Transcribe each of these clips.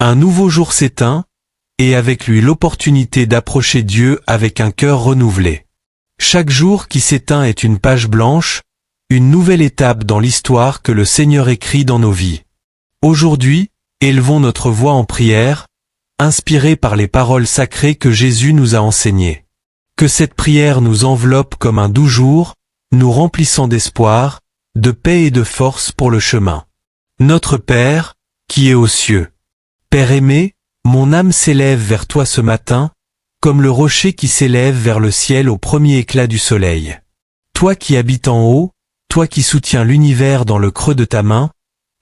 Un nouveau jour s'éteint, et avec lui l'opportunité d'approcher Dieu avec un cœur renouvelé. Chaque jour qui s'éteint est une page blanche, une nouvelle étape dans l'histoire que le Seigneur écrit dans nos vies. Aujourd'hui, élevons notre voix en prière, inspirés par les paroles sacrées que Jésus nous a enseignées. Que cette prière nous enveloppe comme un doux jour, nous remplissant d'espoir, de paix et de force pour le chemin. Notre Père, qui es aux cieux. Père aimé, mon âme s'élève vers toi ce matin, comme le rocher qui s'élève vers le ciel au premier éclat du soleil. Toi qui habites en haut, toi qui soutiens l'univers dans le creux de ta main,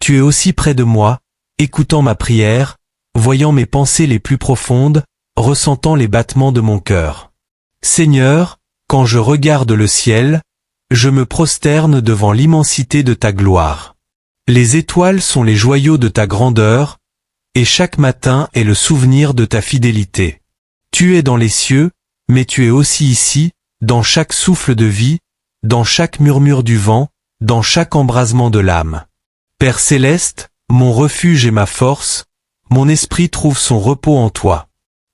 tu es aussi près de moi, écoutant ma prière, voyant mes pensées les plus profondes, ressentant les battements de mon cœur. Seigneur, quand je regarde le ciel, je me prosterne devant l'immensité de ta gloire. Les étoiles sont les joyaux de ta grandeur, et chaque matin est le souvenir de ta fidélité. Tu es dans les cieux, mais tu es aussi ici, dans chaque souffle de vie, dans chaque murmure du vent, dans chaque embrasement de l'âme. Père céleste, mon refuge et ma force, mon esprit trouve son repos en toi.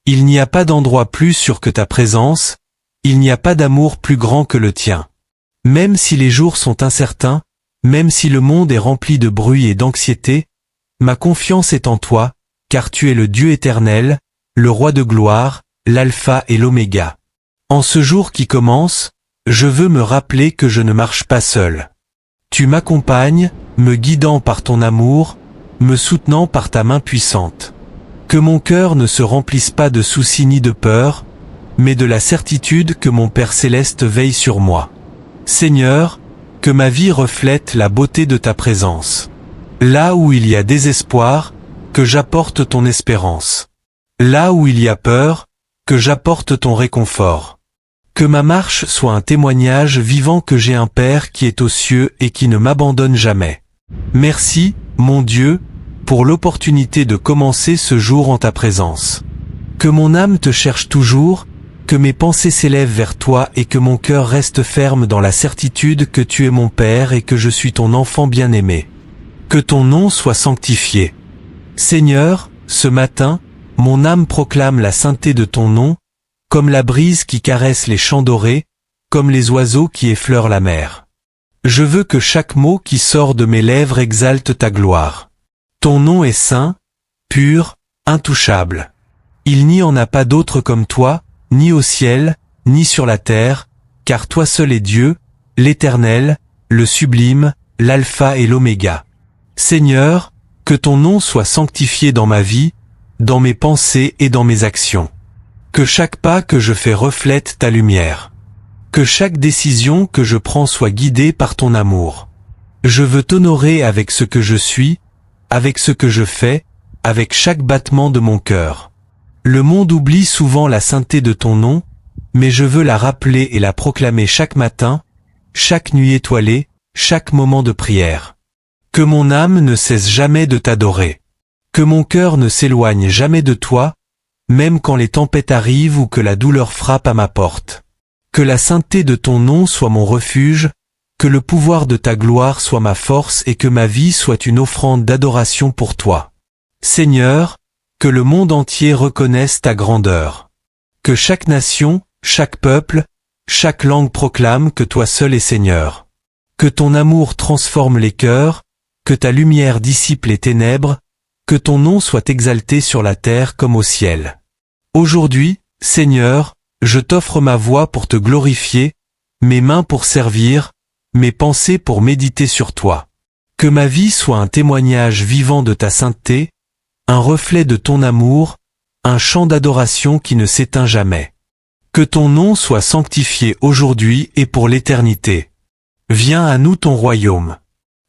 Il n'y a pas d'endroit plus sûr que ta présence, il n'y a pas d'amour plus grand que le tien. Même si les jours sont incertains, même si le monde est rempli de bruit et d'anxiété, ma confiance est en toi, car tu es le Dieu éternel, le Roi de gloire, l'Alpha et l'Oméga. En ce jour qui commence, je veux me rappeler que je ne marche pas seul. Tu m'accompagnes, me guidant par ton amour, me soutenant par ta main puissante. Que mon cœur ne se remplisse pas de soucis ni de peur, mais de la certitude que mon Père céleste veille sur moi. Seigneur, que ma vie reflète la beauté de ta présence. Là où il y a désespoir, que j'apporte ton espérance. Là où il y a peur, que j'apporte ton réconfort. Que ma marche soit un témoignage vivant que j'ai un Père qui est aux cieux et qui ne m'abandonne jamais. Merci, mon Dieu, pour l'opportunité de commencer ce jour en ta présence. Que mon âme te cherche toujours, que mes pensées s'élèvent vers toi et que mon cœur reste ferme dans la certitude que tu es mon Père et que je suis ton enfant bien-aimé. Que ton nom soit sanctifié. Seigneur, ce matin, mon âme proclame la sainteté de ton nom, comme la brise qui caresse les champs dorés, comme les oiseaux qui effleurent la mer. Je veux que chaque mot qui sort de mes lèvres exalte ta gloire. Ton nom est saint, pur, intouchable. Il n'y en a pas d'autre comme toi, ni au ciel, ni sur la terre, car toi seul es Dieu, l'Éternel, le sublime, l'Alpha et l'Oméga. Seigneur, que ton nom soit sanctifié dans ma vie, dans mes pensées et dans mes actions. Que chaque pas que je fais reflète ta lumière. Que chaque décision que je prends soit guidée par ton amour. Je veux t'honorer avec ce que je suis, avec ce que je fais, avec chaque battement de mon cœur. Le monde oublie souvent la sainteté de ton nom, mais je veux la rappeler et la proclamer chaque matin, chaque nuit étoilée, chaque moment de prière. Que mon âme ne cesse jamais de t'adorer. Que mon cœur ne s'éloigne jamais de toi, même quand les tempêtes arrivent ou que la douleur frappe à ma porte. Que la sainteté de ton nom soit mon refuge, que le pouvoir de ta gloire soit ma force et que ma vie soit une offrande d'adoration pour toi. Seigneur, que le monde entier reconnaisse ta grandeur. Que chaque nation, chaque peuple, chaque langue proclame que toi seul es Seigneur. Que ton amour transforme les cœurs, que ta lumière dissipe les ténèbres, que ton nom soit exalté sur la terre comme au ciel. Aujourd'hui, Seigneur, je t'offre ma voix pour te glorifier, mes mains pour servir, mes pensées pour méditer sur toi. Que ma vie soit un témoignage vivant de ta sainteté, un reflet de ton amour, un chant d'adoration qui ne s'éteint jamais. Que ton nom soit sanctifié aujourd'hui et pour l'éternité. Viens à nous ton royaume.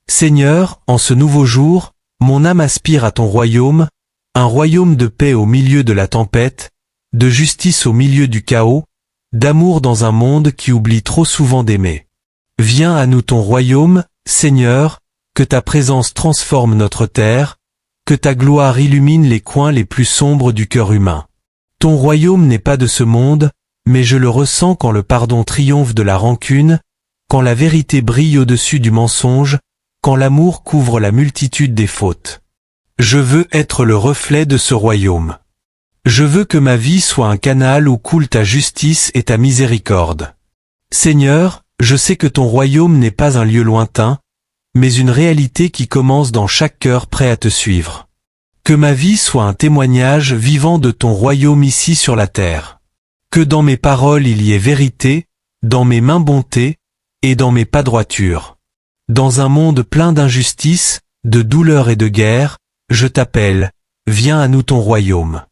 Seigneur, en ce nouveau jour, mon âme aspire à ton royaume, un royaume de paix au milieu de la tempête, de justice au milieu du chaos, d'amour dans un monde qui oublie trop souvent d'aimer. Viens à nous ton royaume, Seigneur, que ta présence transforme notre terre, que ta gloire illumine les coins les plus sombres du cœur humain. Ton royaume n'est pas de ce monde, mais je le ressens quand le pardon triomphe de la rancune, quand la vérité brille au-dessus du mensonge, quand l'amour couvre la multitude des fautes. Je veux être le reflet de ce royaume. Je veux que ma vie soit un canal où coule ta justice et ta miséricorde. Seigneur, je sais que ton royaume n'est pas un lieu lointain, mais une réalité qui commence dans chaque cœur prêt à te suivre. Que ma vie soit un témoignage vivant de ton royaume ici sur la terre. Que dans mes paroles il y ait vérité, dans mes mains bonté, et dans mes pas droiture. Dans un monde plein d'injustice, de douleur et de guerre, je t'appelle, viens à nous ton royaume.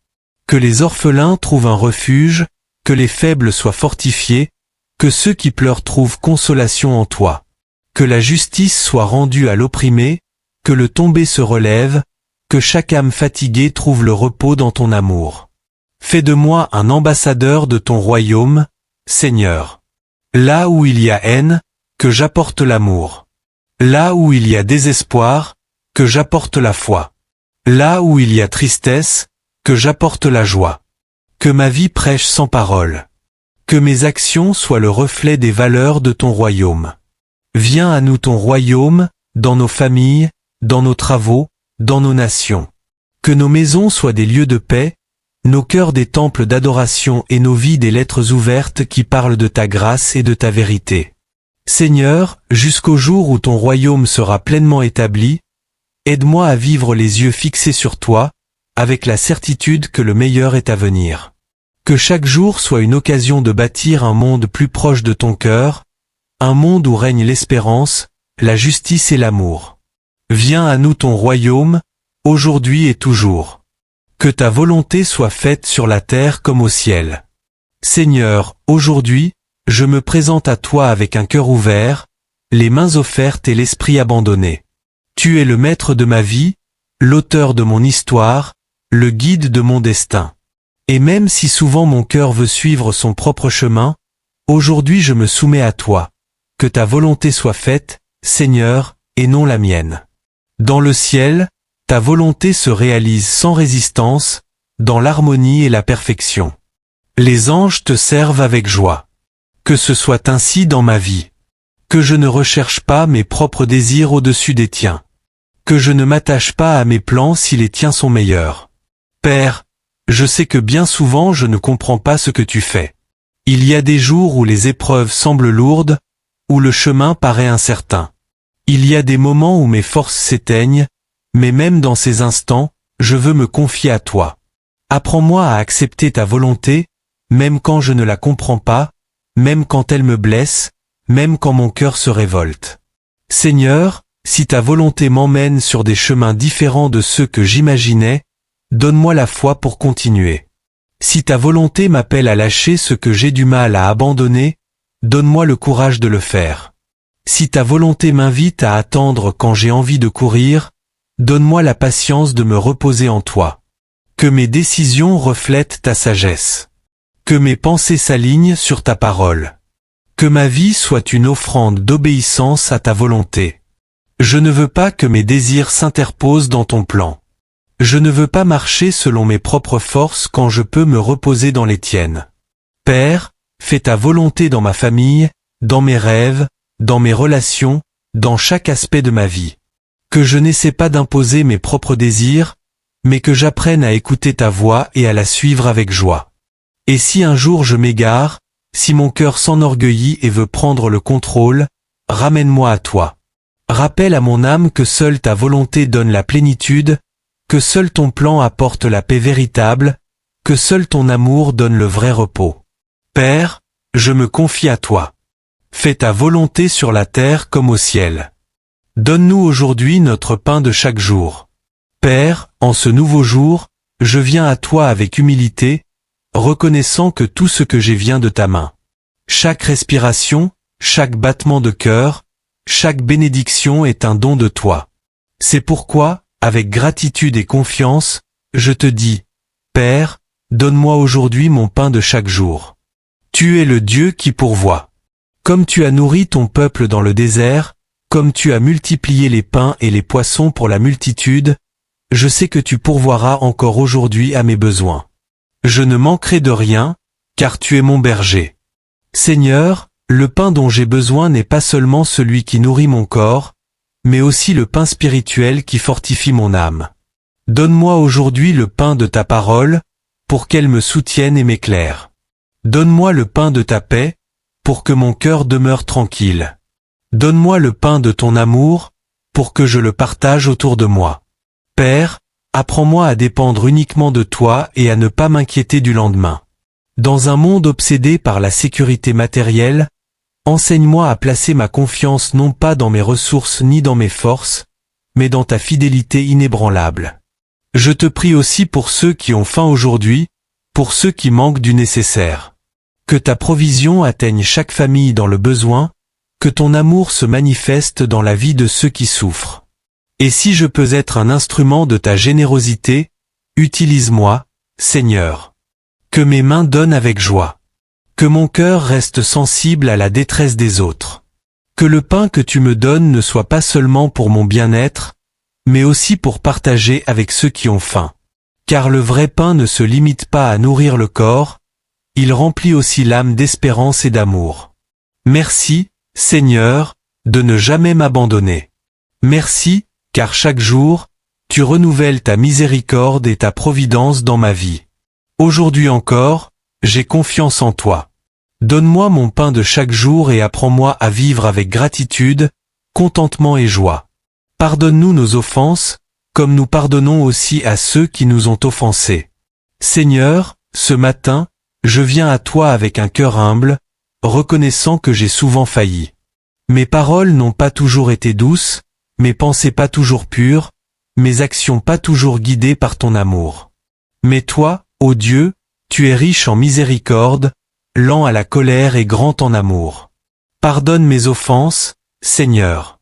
Que les orphelins trouvent un refuge, que les faibles soient fortifiés, que ceux qui pleurent trouvent consolation en toi. Que la justice soit rendue à l'opprimé, que le tombé se relève, que chaque âme fatiguée trouve le repos dans ton amour. Fais de moi un ambassadeur de ton royaume, Seigneur. Là où il y a haine, que j'apporte l'amour. Là où il y a désespoir, que j'apporte la foi. Là où il y a tristesse, que j'apporte la joie. Que ma vie prêche sans parole. Que mes actions soient le reflet des valeurs de ton royaume. Viens à nous ton royaume, dans nos familles, dans nos travaux, dans nos nations. Que nos maisons soient des lieux de paix, nos cœurs des temples d'adoration et nos vies des lettres ouvertes qui parlent de ta grâce et de ta vérité. Seigneur, jusqu'au jour où ton royaume sera pleinement établi, aide-moi à vivre les yeux fixés sur toi, avec la certitude que le meilleur est à venir. Que chaque jour soit une occasion de bâtir un monde plus proche de ton cœur, un monde où règne l'espérance, la justice et l'amour. Viens à nous ton royaume, aujourd'hui et toujours. Que ta volonté soit faite sur la terre comme au ciel. Seigneur, aujourd'hui, je me présente à toi avec un cœur ouvert, les mains offertes et l'esprit abandonné. Tu es le maître de ma vie, l'auteur de mon histoire, le guide de mon destin. Et même si souvent mon cœur veut suivre son propre chemin, aujourd'hui je me soumets à toi. Que ta volonté soit faite, Seigneur, et non la mienne. Dans le ciel, ta volonté se réalise sans résistance, dans l'harmonie et la perfection. Les anges te servent avec joie. Que ce soit ainsi dans ma vie. Que je ne recherche pas mes propres désirs au-dessus des tiens. Que je ne m'attache pas à mes plans si les tiens sont meilleurs. Père, je sais que bien souvent je ne comprends pas ce que tu fais. Il y a des jours où les épreuves semblent lourdes, où le chemin paraît incertain. Il y a des moments où mes forces s'éteignent, mais même dans ces instants, je veux me confier à toi. Apprends-moi à accepter ta volonté, même quand je ne la comprends pas, même quand elle me blesse, même quand mon cœur se révolte. Seigneur, si ta volonté m'emmène sur des chemins différents de ceux que j'imaginais, donne-moi la foi pour continuer. Si ta volonté m'appelle à lâcher ce que j'ai du mal à abandonner, donne-moi le courage de le faire. Si ta volonté m'invite à attendre quand j'ai envie de courir, donne-moi la patience de me reposer en toi. Que mes décisions reflètent ta sagesse. Que mes pensées s'alignent sur ta parole. Que ma vie soit une offrande d'obéissance à ta volonté. Je ne veux pas que mes désirs s'interposent dans ton plan. Je ne veux pas marcher selon mes propres forces quand je peux me reposer dans les tiennes. Père, fais ta volonté dans ma famille, dans mes rêves, dans mes relations, dans chaque aspect de ma vie. Que je n'essaie pas d'imposer mes propres désirs, mais que j'apprenne à écouter ta voix et à la suivre avec joie. Et si un jour je m'égare, si mon cœur s'enorgueillit et veut prendre le contrôle, ramène-moi à toi. Rappelle à mon âme que seule ta volonté donne la plénitude, que seul ton plan apporte la paix véritable, que seul ton amour donne le vrai repos. Père, je me confie à toi. Fais ta volonté sur la terre comme au ciel. Donne-nous aujourd'hui notre pain de chaque jour. Père, en ce nouveau jour, je viens à toi avec humilité, reconnaissant que tout ce que j'ai vient de ta main. Chaque respiration, chaque battement de cœur, chaque bénédiction est un don de toi. C'est pourquoi, avec gratitude et confiance, je te dis, Père, donne-moi aujourd'hui mon pain de chaque jour. Tu es le Dieu qui pourvoit. Comme tu as nourri ton peuple dans le désert, comme tu as multiplié les pains et les poissons pour la multitude, je sais que tu pourvoiras encore aujourd'hui à mes besoins. Je ne manquerai de rien, car tu es mon berger. Seigneur, le pain dont j'ai besoin n'est pas seulement celui qui nourrit mon corps, mais aussi le pain spirituel qui fortifie mon âme. Donne-moi aujourd'hui le pain de ta parole, pour qu'elle me soutienne et m'éclaire. Donne-moi le pain de ta paix, pour que mon cœur demeure tranquille. Donne-moi le pain de ton amour, pour que je le partage autour de moi. Père, apprends-moi à dépendre uniquement de toi et à ne pas m'inquiéter du lendemain. Dans un monde obsédé par la sécurité matérielle, enseigne-moi à placer ma confiance non pas dans mes ressources ni dans mes forces, mais dans ta fidélité inébranlable. Je te prie aussi pour ceux qui ont faim aujourd'hui, pour ceux qui manquent du nécessaire. Que ta provision atteigne chaque famille dans le besoin, que ton amour se manifeste dans la vie de ceux qui souffrent. Et si je peux être un instrument de ta générosité, utilise-moi, Seigneur. Que mes mains donnent avec joie. Que mon cœur reste sensible à la détresse des autres. Que le pain que tu me donnes ne soit pas seulement pour mon bien-être, mais aussi pour partager avec ceux qui ont faim. Car le vrai pain ne se limite pas à nourrir le corps, il remplit aussi l'âme d'espérance et d'amour. Merci, Seigneur, de ne jamais m'abandonner. Merci, car chaque jour, tu renouvelles ta miséricorde et ta providence dans ma vie. Aujourd'hui encore, j'ai confiance en toi. Donne-moi mon pain de chaque jour et apprends-moi à vivre avec gratitude, contentement et joie. Pardonne-nous nos offenses, comme nous pardonnons aussi à ceux qui nous ont offensés. Seigneur, ce matin, je viens à toi avec un cœur humble, reconnaissant que j'ai souvent failli. Mes paroles n'ont pas toujours été douces, mes pensées pas toujours pures, mes actions pas toujours guidées par ton amour. Mais toi, ô Dieu, tu es riche en miséricorde, lent à la colère et grand en amour. Pardonne mes offenses, Seigneur.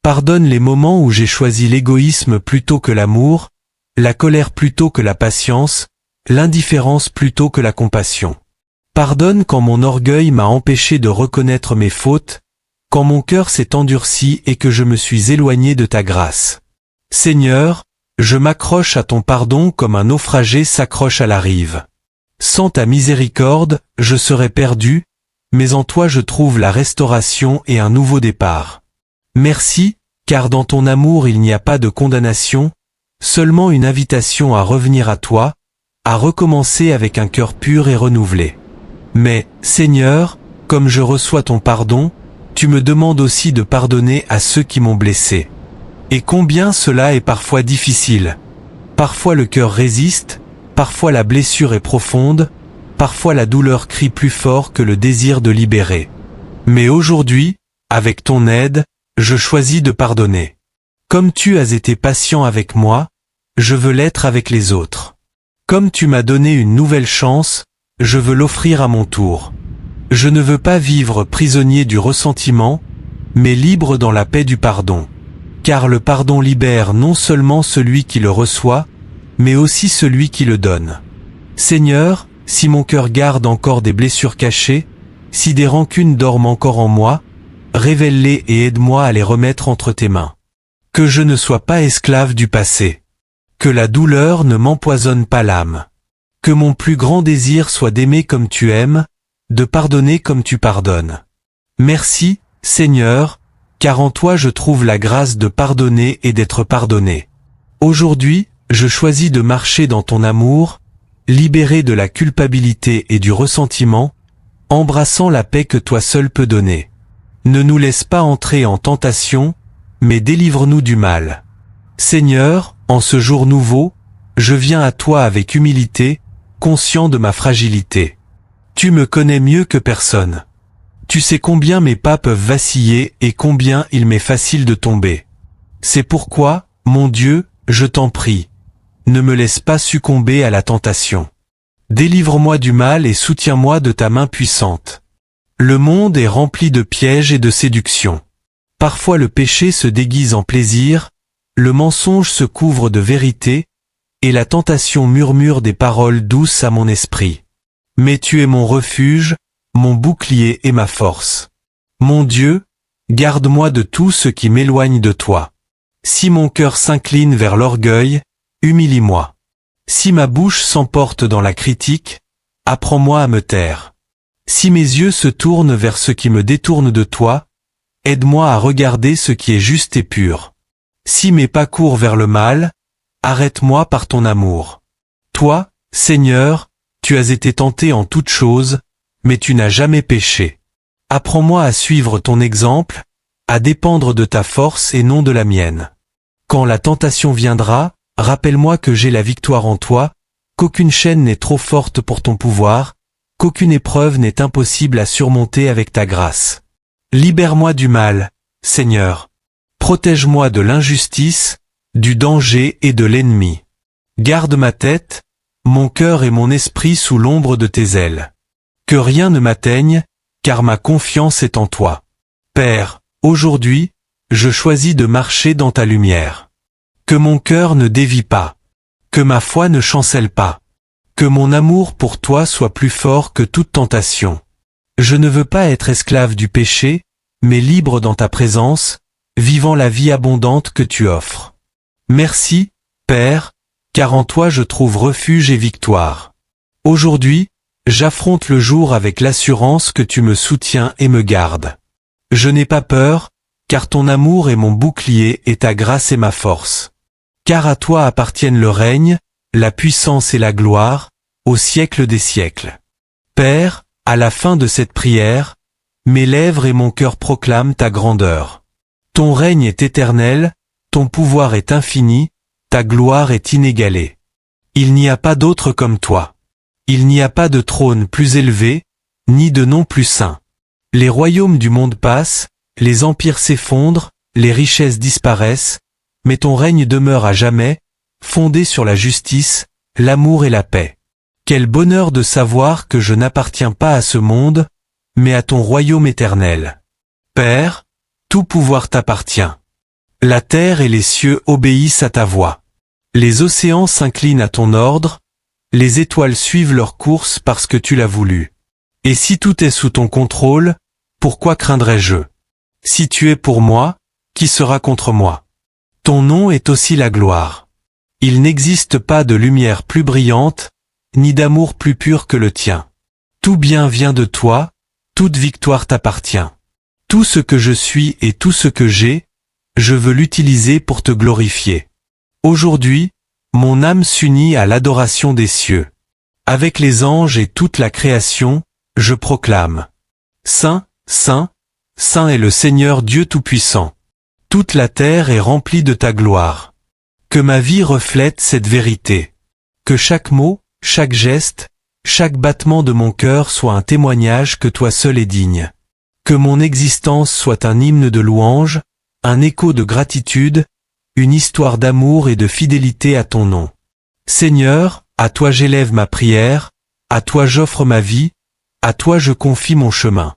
Pardonne les moments où j'ai choisi l'égoïsme plutôt que l'amour, la colère plutôt que la patience, l'indifférence plutôt que la compassion. Pardonne quand mon orgueil m'a empêché de reconnaître mes fautes, quand mon cœur s'est endurci et que je me suis éloigné de ta grâce. Seigneur, je m'accroche à ton pardon comme un naufragé s'accroche à la rive. Sans ta miséricorde, je serais perdu, mais en toi je trouve la restauration et un nouveau départ. Merci, car dans ton amour il n'y a pas de condamnation, seulement une invitation à revenir à toi, à recommencer avec un cœur pur et renouvelé. Mais, Seigneur, comme je reçois ton pardon, tu me demandes aussi de pardonner à ceux qui m'ont blessé. Et combien cela est parfois difficile. Parfois le cœur résiste, parfois la blessure est profonde, parfois la douleur crie plus fort que le désir de libérer. Mais aujourd'hui, avec ton aide, je choisis de pardonner. Comme tu as été patient avec moi, je veux l'être avec les autres. Comme tu m'as donné une nouvelle chance, je veux l'offrir à mon tour. Je ne veux pas vivre prisonnier du ressentiment, mais libre dans la paix du pardon. Car le pardon libère non seulement celui qui le reçoit, mais aussi celui qui le donne. Seigneur, si mon cœur garde encore des blessures cachées, si des rancunes dorment encore en moi, révèle-les et aide-moi à les remettre entre tes mains. Que je ne sois pas esclave du passé. Que la douleur ne m'empoisonne pas l'âme. Que mon plus grand désir soit d'aimer comme tu aimes, de pardonner comme tu pardonnes. Merci, Seigneur, car en toi je trouve la grâce de pardonner et d'être pardonné. Aujourd'hui, je choisis de marcher dans ton amour, libéré de la culpabilité et du ressentiment, embrassant la paix que toi seul peux donner. Ne nous laisse pas entrer en tentation, mais délivre-nous du mal. Seigneur, en ce jour nouveau, je viens à toi avec humilité, conscient de ma fragilité. Tu me connais mieux que personne. Tu sais combien mes pas peuvent vaciller et combien il m'est facile de tomber. C'est pourquoi, mon Dieu, je t'en prie, ne me laisse pas succomber à la tentation. Délivre-moi du mal et soutiens-moi de ta main puissante. Le monde est rempli de pièges et de séductions. Parfois le péché se déguise en plaisir, le mensonge se couvre de vérité, et la tentation murmure des paroles douces à mon esprit. Mais tu es mon refuge, mon bouclier et ma force. Mon Dieu, garde-moi de tout ce qui m'éloigne de toi. Si mon cœur s'incline vers l'orgueil, humilie-moi. Si ma bouche s'emporte dans la critique, apprends-moi à me taire. Si mes yeux se tournent vers ce qui me détourne de toi, aide-moi à regarder ce qui est juste et pur. Si mes pas courent vers le mal, Arrête-moi par ton amour. Toi, Seigneur, tu as été tenté en toutes choses, mais tu n'as jamais péché. Apprends-moi à suivre ton exemple, à dépendre de ta force et non de la mienne. Quand la tentation viendra, rappelle-moi que j'ai la victoire en toi, qu'aucune chaîne n'est trop forte pour ton pouvoir, qu'aucune épreuve n'est impossible à surmonter avec ta grâce. Libère-moi du mal, Seigneur. Protège-moi de l'injustice, du danger et de l'ennemi. Garde ma tête, mon cœur et mon esprit sous l'ombre de tes ailes. Que rien ne m'atteigne, car ma confiance est en toi. Père, aujourd'hui, je choisis de marcher dans ta lumière. Que mon cœur ne dévie pas. Que ma foi ne chancelle pas. Que mon amour pour toi soit plus fort que toute tentation. Je ne veux pas être esclave du péché, mais libre dans ta présence, vivant la vie abondante que tu offres. Merci, Père, car en toi je trouve refuge et victoire. Aujourd'hui, j'affronte le jour avec l'assurance que tu me soutiens et me gardes. Je n'ai pas peur, car ton amour est mon bouclier et ta grâce est ma force. Car à toi appartiennent le règne, la puissance et la gloire, au siècle des siècles. Père, à la fin de cette prière, mes lèvres et mon cœur proclament ta grandeur. Ton règne est éternel, ton pouvoir est infini, ta gloire est inégalée. Il n'y a pas d'autre comme toi. Il n'y a pas de trône plus élevé, ni de nom plus saint. Les royaumes du monde passent, les empires s'effondrent, les richesses disparaissent, mais ton règne demeure à jamais, fondé sur la justice, l'amour et la paix. Quel bonheur de savoir que je n'appartiens pas à ce monde, mais à ton royaume éternel. Père, tout pouvoir t'appartient. La terre et les cieux obéissent à ta voix. Les océans s'inclinent à ton ordre, les étoiles suivent leur course parce que tu l'as voulu. Et si tout est sous ton contrôle, pourquoi craindrais-je? Si tu es pour moi, qui sera contre moi? Ton nom est aussi la gloire. Il n'existe pas de lumière plus brillante, ni d'amour plus pur que le tien. Tout bien vient de toi, toute victoire t'appartient. Tout ce que je suis et tout ce que j'ai, je veux l'utiliser pour te glorifier. Aujourd'hui, mon âme s'unit à l'adoration des cieux. Avec les anges et toute la création, je proclame. Saint, Saint, Saint est le Seigneur Dieu Tout-Puissant. Toute la terre est remplie de ta gloire. Que ma vie reflète cette vérité. Que chaque mot, chaque geste, chaque battement de mon cœur soit un témoignage que toi seul es digne. Que mon existence soit un hymne de louange, un écho de gratitude, une histoire d'amour et de fidélité à ton nom. Seigneur, à toi j'élève ma prière, à toi j'offre ma vie, à toi je confie mon chemin.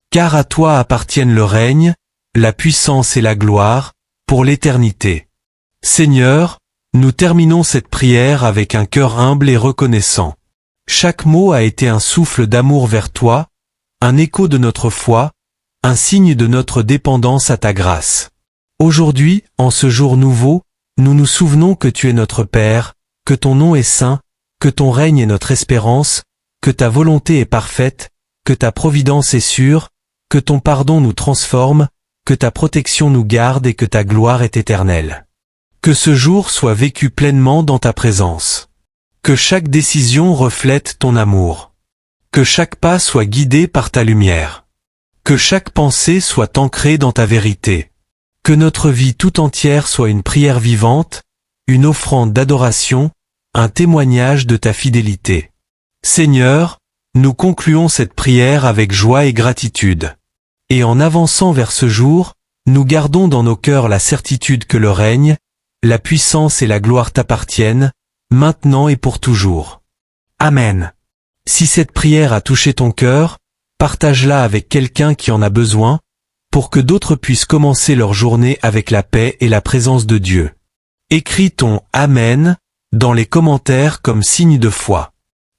Car à toi appartiennent le règne, la puissance et la gloire, pour l'éternité. Seigneur, nous terminons cette prière avec un cœur humble et reconnaissant. Chaque mot a été un souffle d'amour vers toi, un écho de notre foi, un signe de notre dépendance à ta grâce. Aujourd'hui, en ce jour nouveau, nous nous souvenons que tu es notre Père, que ton nom est saint, que ton règne est notre espérance, que ta volonté est parfaite, que ta providence est sûre, que ton pardon nous transforme, que ta protection nous garde et que ta gloire est éternelle. Que ce jour soit vécu pleinement dans ta présence. Que chaque décision reflète ton amour. Que chaque pas soit guidé par ta lumière. Que chaque pensée soit ancrée dans ta vérité. Que notre vie tout entière soit une prière vivante, une offrande d'adoration, un témoignage de ta fidélité. Seigneur, nous concluons cette prière avec joie et gratitude. Et en avançant vers ce jour, nous gardons dans nos cœurs la certitude que le règne, la puissance et la gloire t'appartiennent, maintenant et pour toujours. Amen. Si cette prière a touché ton cœur, partage-la avec quelqu'un qui en a besoin, pour que d'autres puissent commencer leur journée avec la paix et la présence de Dieu. Écris ton « Amen » dans les commentaires comme signe de foi.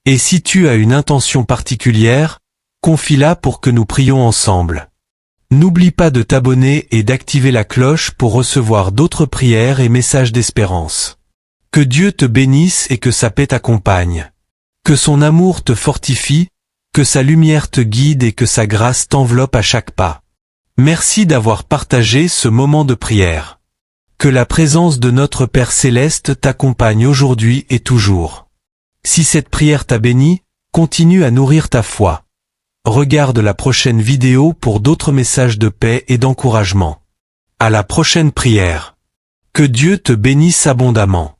Et si tu as une intention particulière, confie-la pour que nous prions ensemble. N'oublie pas de t'abonner et d'activer la cloche pour recevoir d'autres prières et messages d'espérance. Que Dieu te bénisse et que sa paix t'accompagne. Que son amour te fortifie, que sa lumière te guide et que sa grâce t'enveloppe à chaque pas. Merci d'avoir partagé ce moment de prière. Que la présence de notre Père Céleste t'accompagne aujourd'hui et toujours. Si cette prière t'a béni, continue à nourrir ta foi. Regarde la prochaine vidéo pour d'autres messages de paix et d'encouragement. À la prochaine prière. Que Dieu te bénisse abondamment.